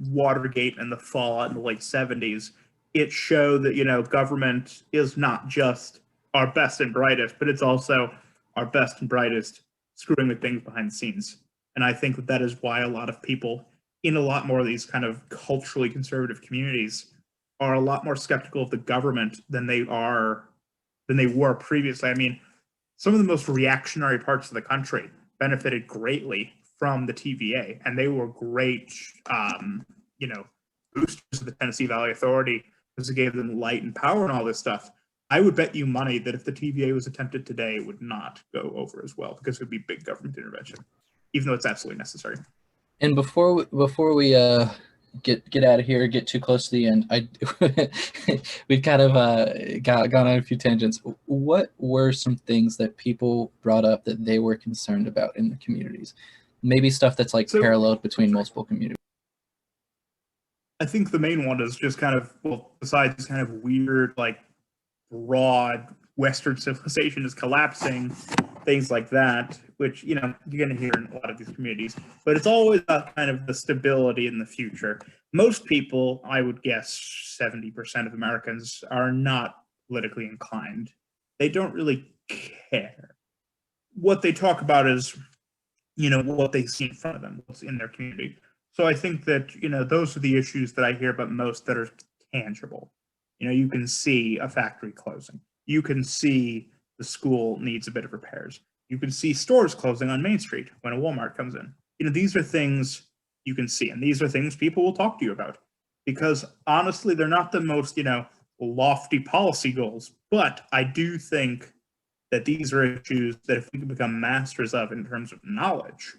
Watergate and the fallout in the late 70s. It showed that, you know, government is not just our best and brightest, but it's also our best and brightest screwing with things behind the scenes. And I think that is why a lot of people in a lot more of these kind of culturally conservative communities are a lot more skeptical of the government than they were previously. I mean, some of the most reactionary parts of the country benefited greatly from the TVA, and they were great, you know, boosters of the Tennessee Valley Authority, because it gave them light and power and all this stuff. I would bet you money that if the TVA was attempted today, it would not go over as well, because it would be big government intervention, even though it's absolutely necessary. And before we get out of here, get too close to the end, we've kind of gone on a few tangents. What were some things that people brought up that they were concerned about in the communities? Maybe stuff that's like paralleled between multiple communities. I think the main one is just kind of, well, besides kind of weird, like broad Western civilization is collapsing, things like that, which, you know, you're going to hear in a lot of these communities, but it's always about kind of the stability in the future. Most people, I would guess 70% of Americans, are not politically inclined. They don't really care. What they talk about is, you know, what they see in front of them, what's in their community. So I think that, you know, those are the issues that I hear about most that are tangible. You know, you can see a factory closing. You can see the school needs a bit of repairs. You can see stores closing on Main Street when a Walmart comes in. You know, these are things you can see, and these are things people will talk to you about, because honestly, they're not the most, you know, lofty policy goals, but I do think that these are issues that if we can become masters of in terms of knowledge,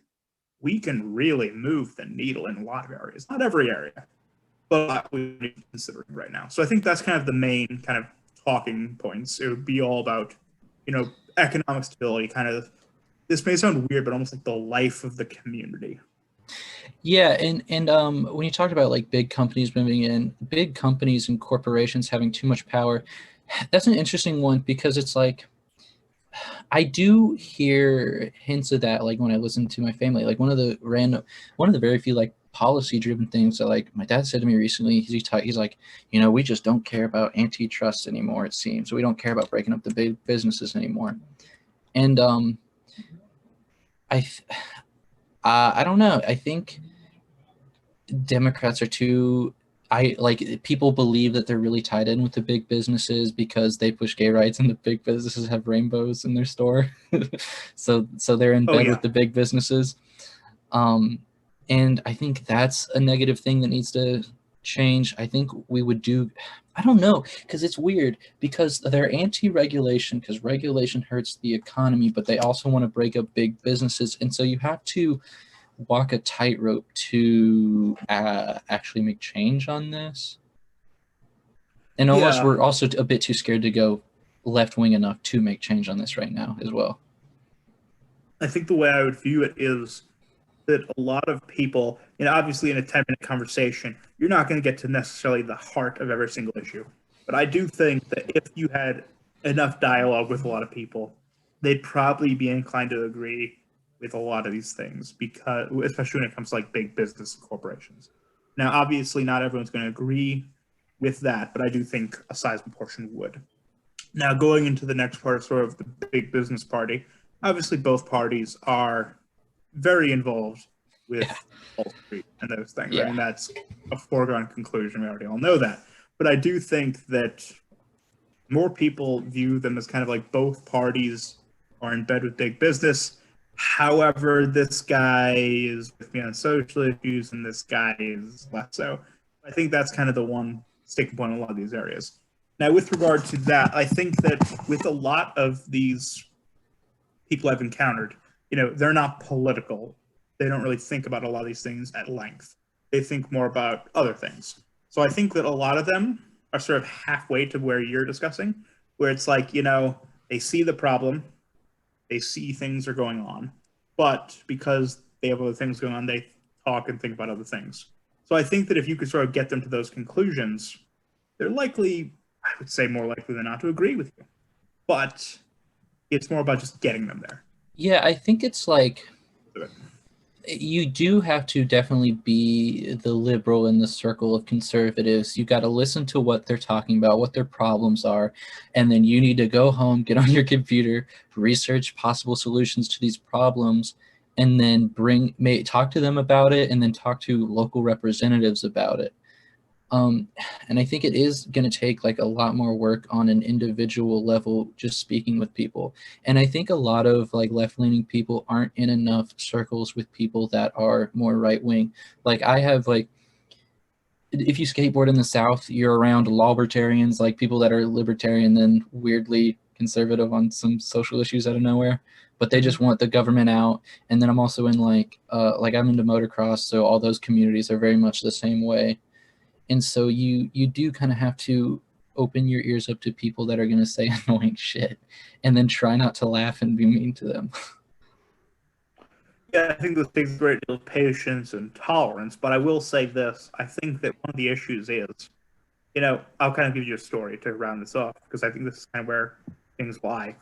we can really move the needle in a lot of areas. Not every area, but we're considering right now. So I think that's kind of the main kind of talking points. It would be all about, you know, economic stability, kind of, this may sound weird, but almost like the life of the community. Yeah, and when you talked about like big companies moving in, big companies and corporations having too much power, that's an interesting one, because it's like, I do hear hints of that, like when I listen to my family. Like one of the very few like policy-driven things that like my dad said to me recently. He's like, you know, we just don't care about antitrust anymore. It seems we don't care about breaking up the big businesses anymore. And I don't know. I think Democrats are too. People believe that they're really tied in with the big businesses because they push gay rights and the big businesses have rainbows in their store. so they're in bed with the big businesses. And I think that's a negative thing that needs to change. I think we would do, I don't know, because it's weird, because they're anti-regulation, because regulation hurts the economy, but they also want to break up big businesses. And so you have to walk a tightrope to actually make change on this. And almost we're also a bit too scared to go left-wing enough to make change on this right now as well. I think the way I would view it is that a lot of people, obviously in a 10-minute conversation, you're not going to get to necessarily the heart of every single issue. But I do think that if you had enough dialogue with a lot of people, they'd probably be inclined to agree with a lot of these things, because especially when it comes to like big business and corporations. Now, obviously, not everyone's going to agree with that, but I do think a sizable portion would. Now, going into the next part, sort of the big business party, obviously both parties are very involved with Wall Street and those things. Yeah. I mean, that's a foregone conclusion. We already all know that. But I do think that more people view them as kind of like both parties are in bed with big business. However, this guy is with me on social issues and this guy is less so. I think that's kind of the one sticking point in a lot of these areas. Now, with regard to that, I think that with a lot of these people I've encountered, they're not political. They don't really think about a lot of these things at length. They think more about other things. So I think that a lot of them are sort of halfway to where you're discussing, where it's like, they see the problem, they see things are going on, but because they have other things going on, they talk and think about other things. So I think that if you could sort of get them to those conclusions, they're likely, I would say more likely than not, to agree with you. But it's more about just getting them there. Yeah, I think it's like you do have to definitely be the liberal in the circle of conservatives. You got to listen to what they're talking about, what their problems are, and then you need to go home, get on your computer, research possible solutions to these problems, and then talk to them about it, and then talk to local representatives about it. And I think it is going to take like a lot more work on an individual level, just speaking with people. And I think a lot of like left-leaning people aren't in enough circles with people that are more right-wing. Like I have like, if you skateboard in the South, you're around libertarians, like people that are libertarian, then weirdly conservative on some social issues out of nowhere, but they just want the government out. And then I'm also in like I'm into motocross, so all those communities are very much the same way. And so you do kind of have to open your ears up to people that are going to say annoying shit, and then try not to laugh and be mean to them. Yeah, I think this takes a great deal of patience and tolerance, but I will say this. I think that one of the issues is, I'll kind of give you a story to round this off, because I think this is kind of where things lie.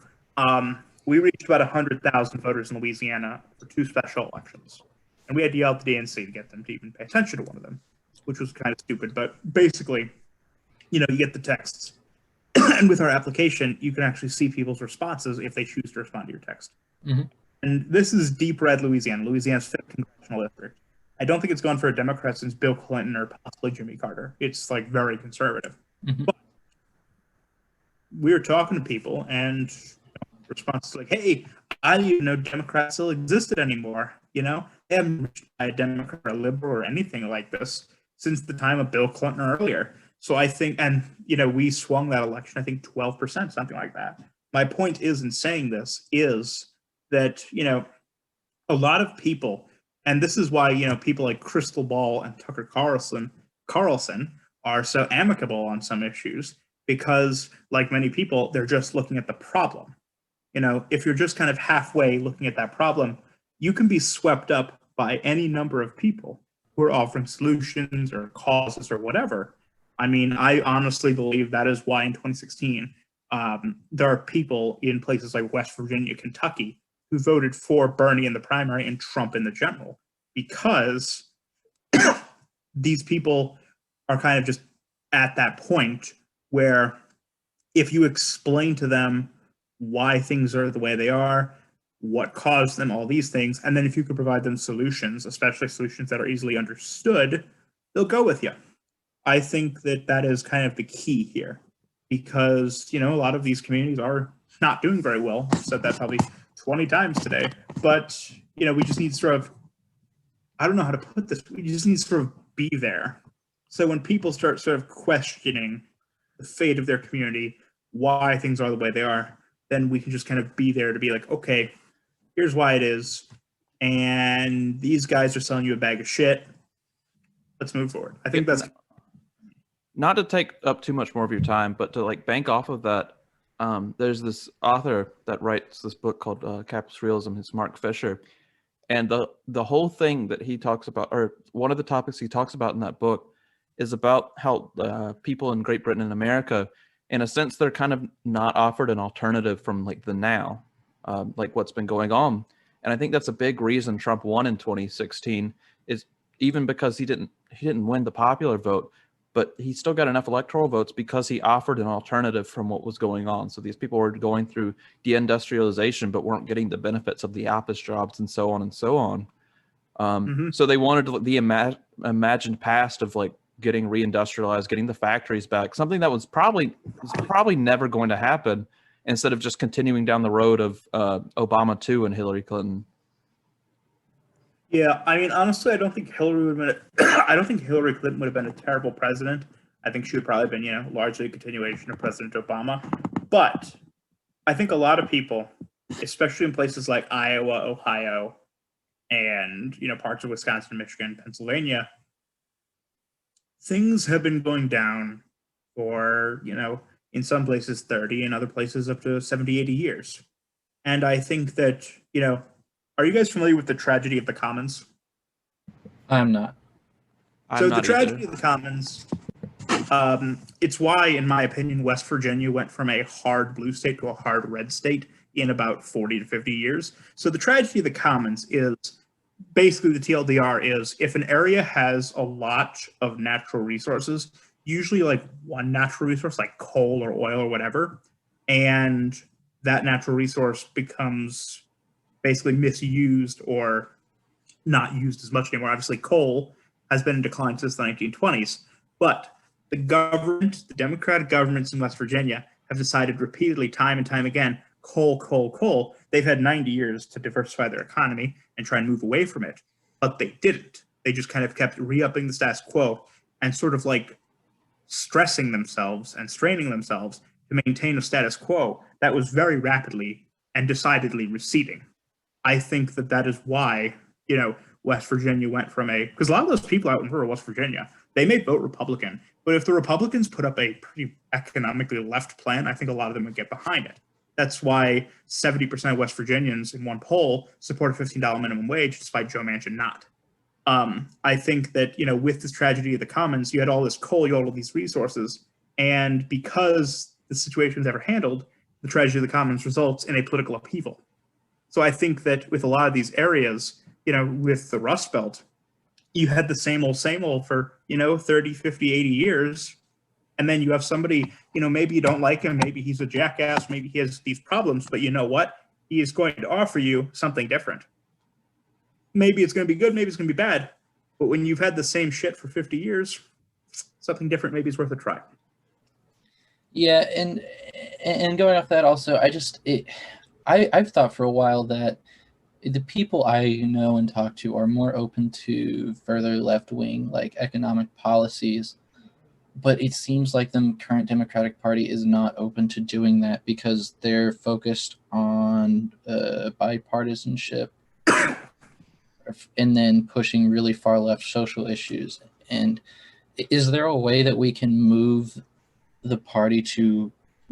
We reached about 100,000 voters in Louisiana for 2 special elections, and we had to yell at the DNC to get them to even pay attention to one of them, which was kind of stupid. But basically, you get the texts. And with our application, you can actually see people's responses if they choose to respond to your text. Mm-hmm. And this is deep red Louisiana, Louisiana's 5th congressional district. I don't think it's gone for a Democrat since Bill Clinton or possibly Jimmy Carter. It's like very conservative. Mm-hmm. But we were talking to people, and responses like, hey, I didn't even know Democrats still existed anymore. They haven't reached by a Democrat or a liberal or anything like this since the time of Bill Clinton or earlier. So I think, and, we swung that election, I think 12%, something like that. My point is in saying this is that, a lot of people, and this is why, people like Crystal Ball and Tucker Carlson are so amicable on some issues, because like many people, they're just looking at the problem. If you're just kind of halfway looking at that problem, you can be swept up by any number of people who are offering solutions or causes or whatever. I mean, I honestly believe that is why in 2016, there are people in places like West Virginia, Kentucky, who voted for Bernie in the primary and Trump in the general, because these people are kind of just at that point where if you explain to them why things are the way they are, what caused them, all these things, and then if you could provide them solutions, especially solutions that are easily understood, they'll go with you. I think that is kind of the key here, because, a lot of these communities are not doing very well. I've said that probably 20 times today, but, we just need to sort of, I don't know how to put this, we just need to sort of be there. So when people start sort of questioning the fate of their community, why things are the way they are, then we can just kind of be there to be like, okay, here's why it is, and these guys are selling you a bag of shit. Let's move forward. I think that's not to take up too much more of your time, but to like bank off of that. There's this author that writes this book called Capitalist Realism. It's Mark Fisher, and the whole thing that he talks about, or one of the topics he talks about in that book, is about how people in Great Britain and America, in a sense, they're kind of not offered an alternative from like the now, like what's been going on. And I think that's a big reason Trump won in 2016, is even because he didn't win the popular vote, but he still got enough electoral votes because he offered an alternative from what was going on. So these people were going through deindustrialization, but weren't getting the benefits of the office jobs and so on and so on. So they wanted the imagined past of like getting reindustrialized, getting the factories back, something that was probably never going to happen, instead of just continuing down the road of Obama 2 and Hillary Clinton. Yeah, I mean, honestly, I don't think Hillary Clinton would have been a terrible president. I think she would probably have been, largely a continuation of President Obama. But I think a lot of people, especially in places like Iowa, Ohio, and parts of Wisconsin, Michigan, Pennsylvania, things have been going down for, in some places 30, in other places up to 70, 80 years. And I think that, are you guys familiar with the tragedy of the Commons? I'm not. So the tragedy of the Commons, it's why, in my opinion, West Virginia went from a hard blue state to a hard red state in about 40 to 50 years. So the tragedy of the Commons is basically, the TLDR is, if an area has a lot of natural resources, usually like one natural resource like coal or oil or whatever, and that natural resource becomes basically misused or not used as much anymore. Obviously, coal has been in decline since the 1920s, but the Democratic governments in West Virginia have decided repeatedly, time and time again, coal, coal, coal. They've had 90 years to diversify their economy and try and move away from it, but they didn't. They just kind of kept re-upping the status quo and sort of like stressing themselves and straining themselves to maintain a status quo that was very rapidly and decidedly receding. I think that is why, West Virginia went from because a lot of those people out in rural West Virginia, they may vote Republican, but if the Republicans put up a pretty economically left plan, I think a lot of them would get behind it. That's why 70% of West Virginians in one poll support a $15 minimum wage, despite Joe Manchin not. I think that, with this tragedy of the Commons, you had all this coal, you had all these resources, and because the situation was ever handled, the tragedy of the Commons results in a political upheaval. So I think that with a lot of these areas, with the Rust Belt, you had the same old for, 30, 50, 80 years. And then you have somebody, maybe you don't like him, maybe he's a jackass, maybe he has these problems, but you know what? He is going to offer you something different. Maybe it's going to be good, maybe it's going to be bad. But when you've had the same shit for 50 years, something different maybe is worth a try. Yeah, and going off that also, I've thought for a while that the people I know and talk to are more open to further left-wing, like economic policies, but it seems like the current Democratic Party is not open to doing that because they're focused on bipartisanship and then pushing really far left social issues. And is there a way that we can move the party to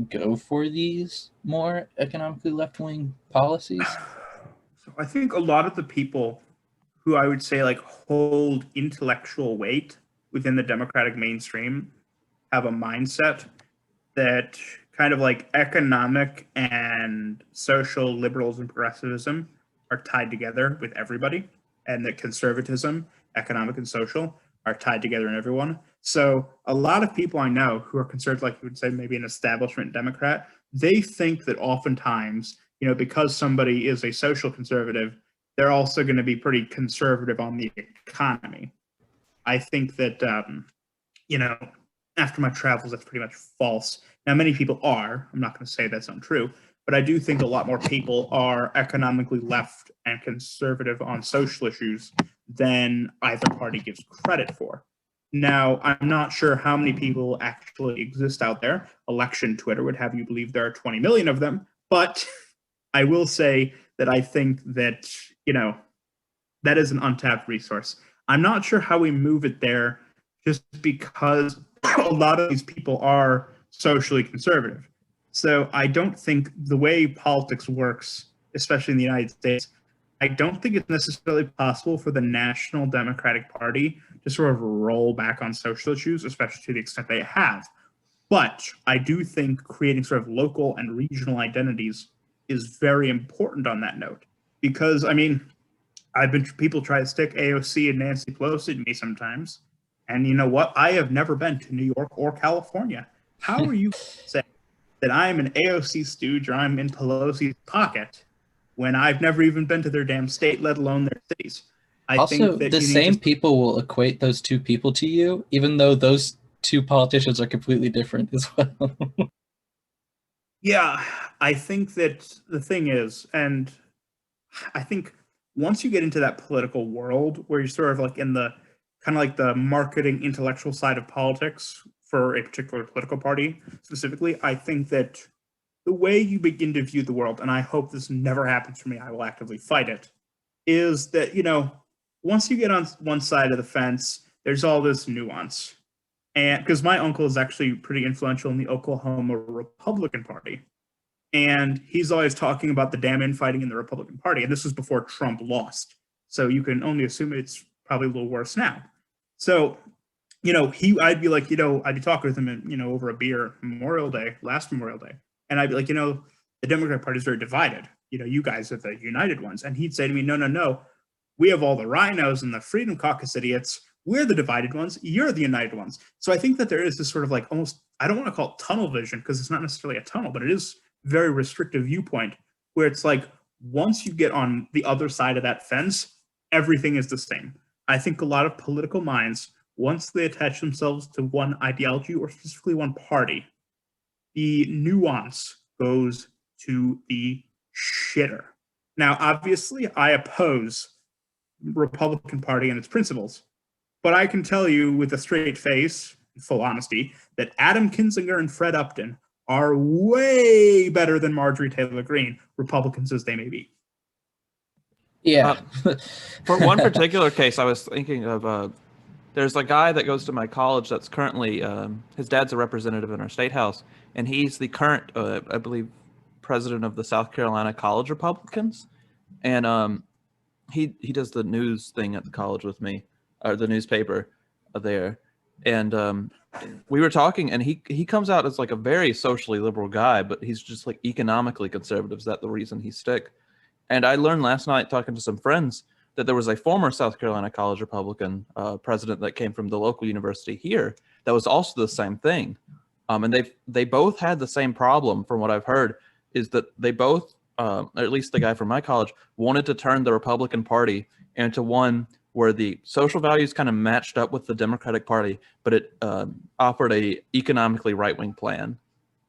go for these more economically left-wing policies? So I think a lot of the people who I would say like hold intellectual weight within the Democratic mainstream have a mindset that kind of like economic and social liberals and progressivism are tied together with everybody, and that conservatism, economic and social, are tied together in everyone. So a lot of people I know who are considered, like you would say, maybe an establishment Democrat, they think that oftentimes, because somebody is a social conservative, they're also going to be pretty conservative on the economy. I think that, after my travels, that's pretty much false. Now, many people are. I'm not going to say that's untrue, but I do think a lot more people are economically left and conservative on social issues than either party gives credit for. Now, I'm not sure how many people actually exist out there. Election Twitter would have you believe there are 20 million of them, but I will say that I think that, that is an untapped resource. I'm not sure how we move it there, just because a lot of these people are socially conservative. So I don't think the way politics works, especially in the United States, I don't think it's necessarily possible for the National Democratic Party to sort of roll back on social issues, especially to the extent they have. But I do think creating sort of local and regional identities is very important on that note. Because, I mean, people try to stick AOC and Nancy Pelosi to me sometimes. And you know what? I have never been to New York or California. How are you saying that I'm an AOC stooge or I'm in Pelosi's pocket when I've never even been to their damn state, let alone their cities? I think that the same people will equate those two people to you, even though those two politicians are completely different as well. Yeah, I think that the thing is, and I think once you get into that political world where you're sort of like in the kind of like the marketing intellectual side of politics for a particular political party specifically, I think that the way you begin to view the world, and I hope this never happens for me, I will actively fight it, is that, once you get on one side of the fence, there's all this nuance. And because my uncle is actually pretty influential in the Oklahoma Republican Party. And he's always talking about the damn infighting in the Republican Party. And this was before Trump lost. So you can only assume it's probably a little worse now. So, I'd be like, I'd be talking with him, over a beer last Memorial Day. And I'd be like, the Democratic Party is very divided. You guys are the united ones. And he'd say to me, no. We have all the rhinos and the Freedom Caucus idiots. We're the divided ones. You're the united ones. So I think that there is this sort of like almost, I don't want to call it tunnel vision because it's not necessarily a tunnel, but it is very restrictive viewpoint where it's like once you get on the other side of that fence, everything is the same. I think a lot of political minds, once they attach themselves to one ideology or specifically one party, the nuance goes to the shitter. Now, obviously, I oppose Republican Party and its principles, but I can tell you with a straight face, full honesty, that Adam Kinzinger and Fred Upton are way better than Marjorie Taylor Greene, Republicans as they may be. Yeah. For one particular case, I was thinking of, there's a guy that goes to my college that's currently, his dad's a representative in our state house, and he's the current, I believe, president of the South Carolina College Republicans. And he does the news thing at the college with me, or the newspaper there. And we were talking, and he comes out as like a very socially liberal guy, but he's just like economically conservative. Is that the reason he's stick? And I learned last night talking to some friends that there was a former South Carolina College Republican president that came from the local university here that was also the same thing. And they both had the same problem, from what I've heard, is that they both, or at least the guy from my college, wanted to turn the Republican Party into one where the social values kind of matched up with the Democratic Party, but it offered a economically right-wing plan.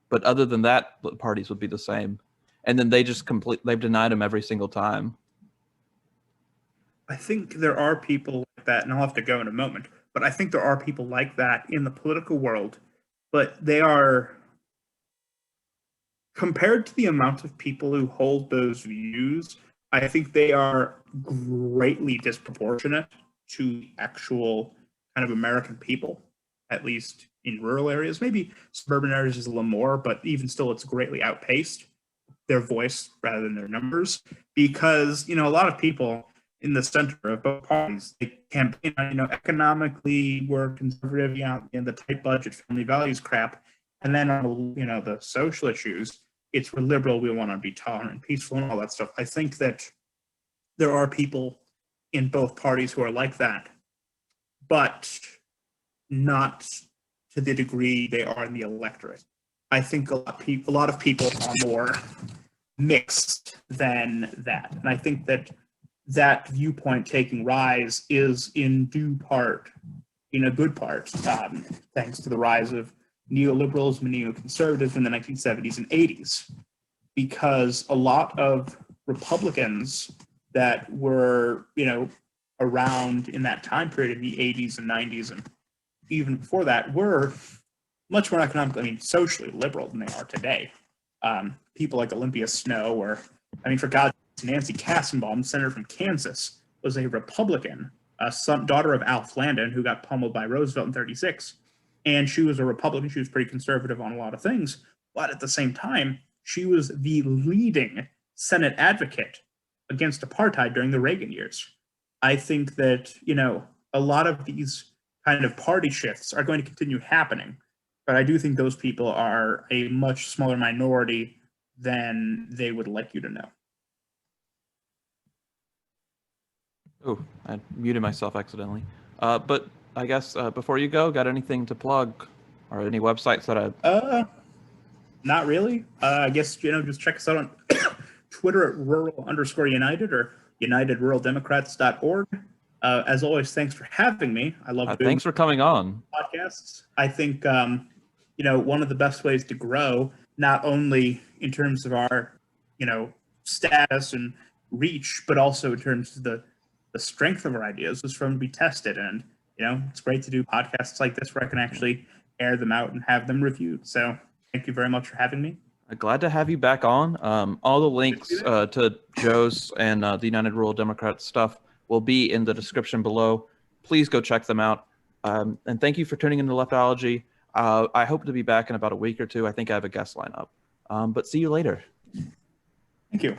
But other than that, the parties would be the same. And then they've denied him every single time. I think there are people like that, and I'll have to go in a moment, but I think there are people like that in the political world, but they are, compared to the amount of people who hold those views, I think they are greatly disproportionate to the actual kind of American people, at least in rural areas. Maybe suburban areas is a little more, but even still, it's greatly outpaced their voice rather than their numbers, because, a lot of people in the center of both parties, they campaign on, economically we're conservative, in the tight budget, family values crap. And then on, the social issues, it's we're liberal, we want to be tolerant and peaceful and all that stuff. I think that there are people in both parties who are like that, but not to the degree they are in the electorate. I think a lot of people are more mixed than that. And I think that viewpoint taking rise is in due part, in a good part, thanks to the rise of neoliberalism and neoconservatism in the 1970s and 80s, because a lot of Republicans that were, around in that time period in the 80s and 90s and even before that were much more economically, socially liberal than they are today. People like Olympia Snowe, or, for God's sake, Nancy Kassenbaum, senator from Kansas, was a Republican, a daughter of Alf Landon, who got pummeled by Roosevelt in 36. And she was a Republican. She was pretty conservative on a lot of things. But at the same time, she was the leading Senate advocate against apartheid during the Reagan years. I think that, a lot of these kind of party shifts are going to continue happening. But I do think those people are a much smaller minority than they would like you to know. Oh, I muted myself accidentally. But I guess before you go, got anything to plug or any websites that I... Not really. I guess, just check us out on Twitter at rural_United or UnitedRuralDemocrats.org. As always, thanks for having me. I love doing thanks for coming on. podcasts. I think, one of the best ways to grow, not only in terms of our, status and reach, but also in terms of the strength of our ideas, is from to be tested. And, it's great to do podcasts like this where I can actually air them out and have them reviewed. So thank you very much for having me. Glad to have you back on. All the links to Joe's and the United Rural Democrats stuff will be in the description below. Please go check them out. And thank you for tuning into Leftology. I hope to be back in about a week or two. I think I have a guest lineup. But see you later. Thank you.